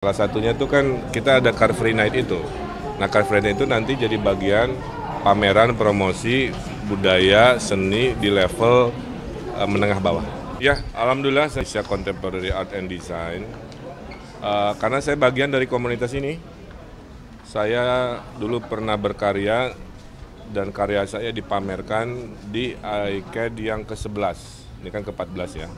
Salah satunya tuh kan kita ada Car Free Night itu. Nah, Car Free Night itu nanti jadi bagian pameran promosi budaya seni di level menengah bawah. Ya, alhamdulillah saya Contemporary Art and Design. Karena saya bagian dari komunitas ini. Saya dulu pernah berkarya dan karya saya dipamerkan di ICAD yang ke-11. Ini kan ke-14 ya.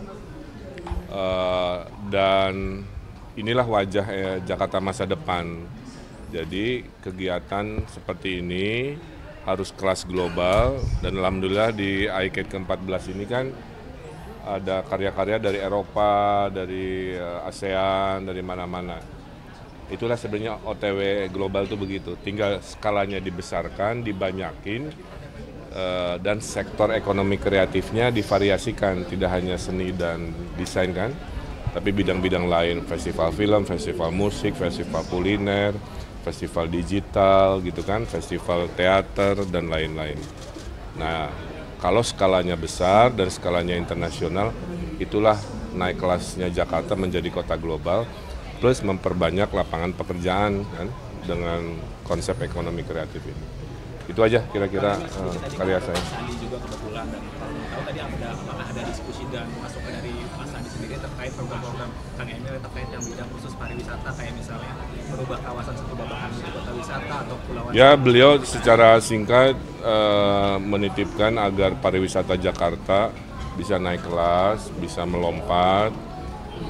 Dan inilah wajah Jakarta masa depan. Jadi kegiatan seperti ini harus kelas global dan alhamdulillah di ICAD ke-14 ini kan ada karya-karya dari Eropa, dari ASEAN, dari mana-mana. Itulah sebenarnya OTW global itu begitu, tinggal skalanya dibesarkan, dibanyakin, dan sektor ekonomi kreatifnya divariasikan, tidak hanya seni dan desain kan, tapi bidang-bidang lain, festival film, festival musik, festival kuliner, festival digital gitu kan, festival teater dan lain-lain. Nah, kalau skalanya besar dan skalanya internasional, itulah naik kelasnya Jakarta menjadi kota global, plus memperbanyak lapangan pekerjaan kan, dengan konsep ekonomi kreatif ini. Itu aja kira-kira karya saya. Sandi juga kebetulan, dan kalau tahu tadi apakah ada diskusi dan masukan dari Mas Sandi sendiri terkait program-program Kang Emil terkait yang bidang khusus pariwisata, kayak misalnya merubah kawasan Satu Babakan menjadi kota wisata atau pulau. Ya, beliau secara singkat menitipkan agar pariwisata Jakarta bisa naik kelas, bisa melompat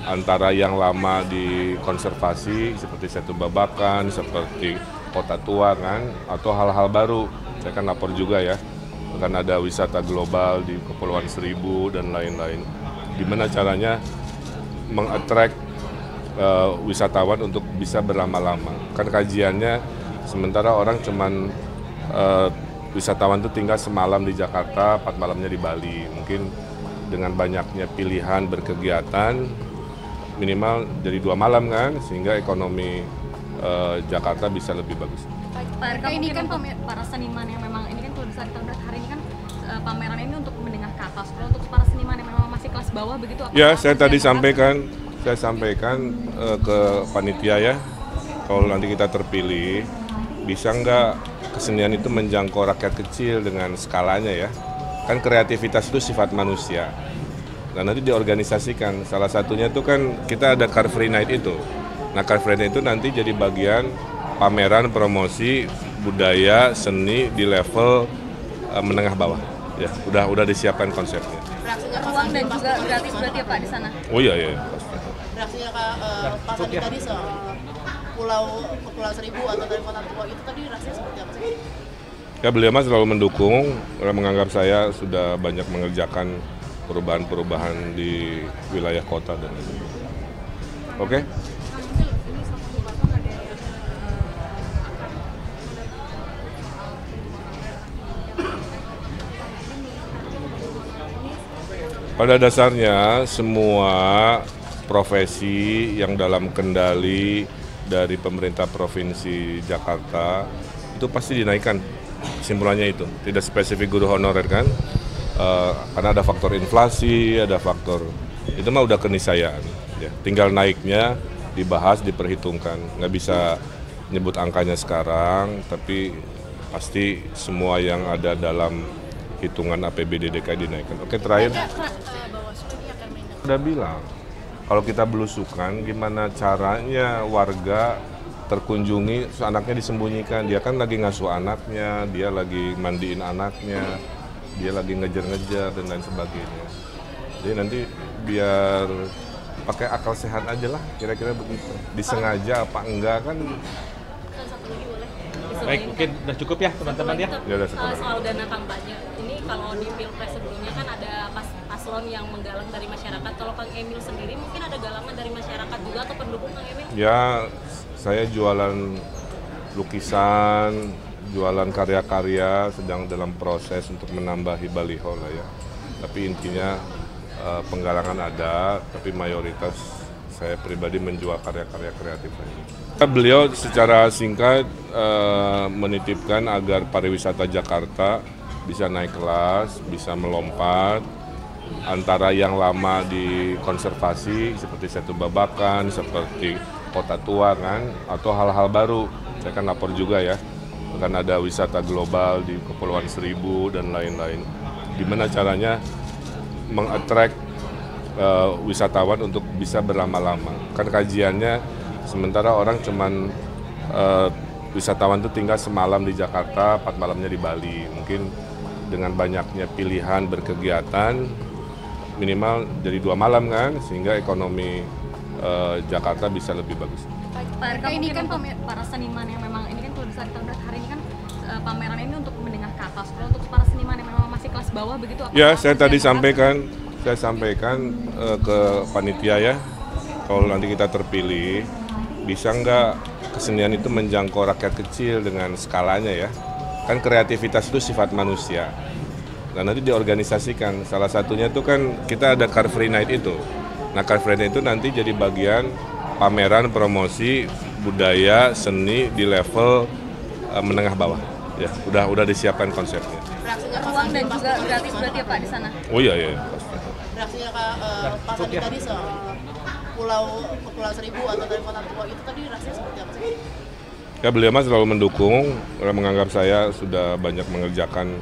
antara yang lama dikonservasi seperti Satu Babakan, seperti Kota Tua kan, atau hal-hal baru. Saya kan lapor juga ya, akan ada wisata global di Kepulauan Seribu dan lain-lain. Gimana caranya mengattract wisatawan untuk bisa berlama-lama. Kan kajiannya sementara orang cuman wisatawan itu tinggal semalam di Jakarta, 4 malamnya di Bali. Mungkin dengan banyaknya pilihan berkegiatan minimal jadi 2 malam kan, sehingga ekonomi Jakarta bisa lebih bagus. Pak, ini kan para seniman yang memang ini kan kalau bisa kita lihat hari ini kan pameran ini untuk menengah ke atas. Kalau untuk para seniman yang memang masih kelas bawah begitu apa? Ya, saya tadi sampaikan ke panitia ya, kalau nanti kita terpilih, bisa nggak kesenian itu menjangkau rakyat kecil dengan skalanya ya. Kan kreativitas itu sifat manusia. Nah, nanti diorganisasikan, salah satunya itu kan kita ada Car Free Night itu. Nah, Car Free Night itu nanti jadi bagian pameran promosi budaya seni di level menengah bawah. Ya, udah disiapkan konsepnya. Ruang dan juga gratis berarti ya Pak di sana? Oh iya pasti. Reaksinya Pak Sandi tadi soal Kepulauan Seribu atau dari Kota Tua itu tadi reaksinya seperti apa sih? Ya, beliau mah selalu mendukung, menganggap saya sudah banyak mengerjakan perubahan-perubahan di wilayah kota dan lain-lain. Oke? Pada dasarnya semua profesi yang dalam kendali dari pemerintah Provinsi Jakarta itu pasti dinaikkan, kesimpulannya itu. Tidak spesifik guru honorer kan, karena ada faktor inflasi, ada faktor, itu mah udah keniscayaan. Ya. Tinggal naiknya dibahas, diperhitungkan. Nggak bisa nyebut angkanya sekarang, tapi pasti semua yang ada dalam hitungan APBD DKI dinaikkan. Oke, terakhir. Udah bilang, kalau kita belusukan, gimana caranya warga terkunjungi, anaknya disembunyikan, dia kan lagi ngasuh anaknya, dia lagi mandiin anaknya, dia lagi ngejar-ngejar dan lain sebagainya. Jadi nanti biar pakai akal sehat aja lah, kira-kira begitu. Disengaja apa enggak kan? Baik, mungkin udah cukup ya teman-teman ya. Ya udah sekarang. Soal dana kampanye, ini kalau di Pilpres sebelumnya kan ada paslon yang menggalang dari masyarakat. Kalau Kang Emil sendiri mungkin ada galangan dari masyarakat juga atau pendukung Kang Emil? Ya, saya jualan lukisan, jualan karya-karya, sedang dalam proses untuk menambahi baliho lah ya. Tapi intinya penggalangan ada, tapi mayoritas saya pribadi menjual karya-karya kreatif ini. Beliau secara singkat menitipkan agar pariwisata Jakarta bisa naik kelas, bisa melompat antara yang lama dikonservasi seperti Satu Babakan, seperti kota tua kan, atau hal-hal baru. Saya kan lapor juga ya, akan ada wisata global di Kepulauan Seribu dan lain-lain. Gimana caranya mengattract wisatawan untuk bisa berlama-lama. Kan kajiannya sementara orang cuman wisatawan itu tinggal semalam di Jakarta, 4 malamnya di Bali. Mungkin dengan banyaknya pilihan berkegiatan minimal jadi 2 malam kan, sehingga ekonomi Jakarta bisa lebih bagus. Pak RK, ini kan para seniman yang memang ini kan kalau bisa ditambah hari ini kan pameran ini untuk menengah ke atas. Kalau untuk para seniman yang memang masih kelas bawah begitu apa? Ya, saya tadi sampaikan ke panitia ya, kalau nanti kita terpilih, bisa nggak kesenian itu menjangkau rakyat kecil dengan skalanya ya. Kan kreativitas itu sifat manusia. Nah nanti diorganisasikan, salah satunya itu kan kita ada Car Free Night itu. Nah Car Free Night itu nanti jadi bagian pameran promosi budaya seni di level menengah bawah. Ya, udah disiapkan konsepnya. Ruang dan juga gratis berarti ya Pak di sana? Oh iya pasti. Reaksinya Pak Sandi tadi soal Kepulauan Seribu atau dari Kota Tua itu tadi reaksinya seperti apa sih? Ya beliau mah selalu mendukung, menganggap saya sudah banyak mengerjakan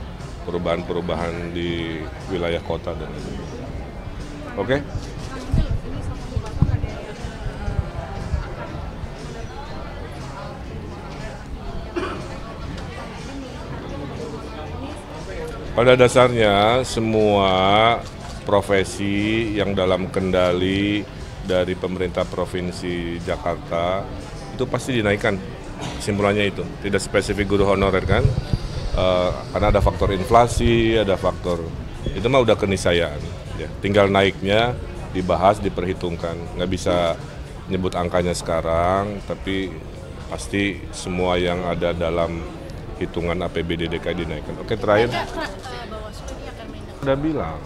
perubahan-perubahan di wilayah kota dan lain-lain. Oke? Pada dasarnya semua profesi yang dalam kendali dari pemerintah Provinsi Jakarta itu pasti dinaikkan, kesimpulannya itu. Tidak spesifik guru honorer kan, karena ada faktor inflasi, ada faktor, itu mah udah keniscayaan. Ya. Tinggal naiknya dibahas, diperhitungkan. Nggak bisa nyebut angkanya sekarang, tapi pasti semua yang ada dalam hitungan APBD DKI dinaikkan. Oke, terakhir. Udah bilang,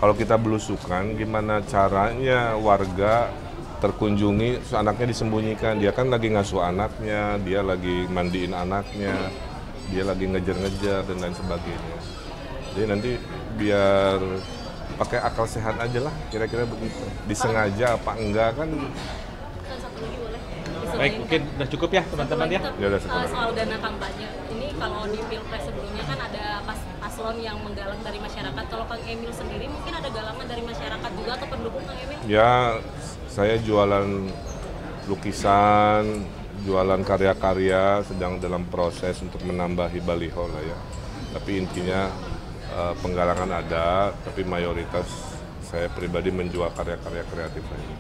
kalau kita belusukan, gimana caranya warga terkunjungi, anaknya disembunyikan. Dia kan lagi ngasuh anaknya, dia lagi mandiin anaknya, dia lagi ngejar-ngejar dan lain sebagainya. Jadi nanti biar pakai akal sehat aja lah, kira-kira begitu. Disengaja apa enggak kan. Baik, mungkin udah cukup ya teman-teman ya. Ya udah cukup. Soal dana kampanye, ini kalau di pilpres sebelumnya kan ada paslon yang menggalang dari masyarakat. Kalau Kang Emil sendiri mungkin ada galangan dari masyarakat juga atau pendukung Kang Emil? Ya, saya jualan lukisan, jualan karya-karya, sedang dalam proses untuk menambahi baliho lah ya. Tapi intinya penggalangan ada, tapi mayoritas saya pribadi menjual karya-karya kreatif aja.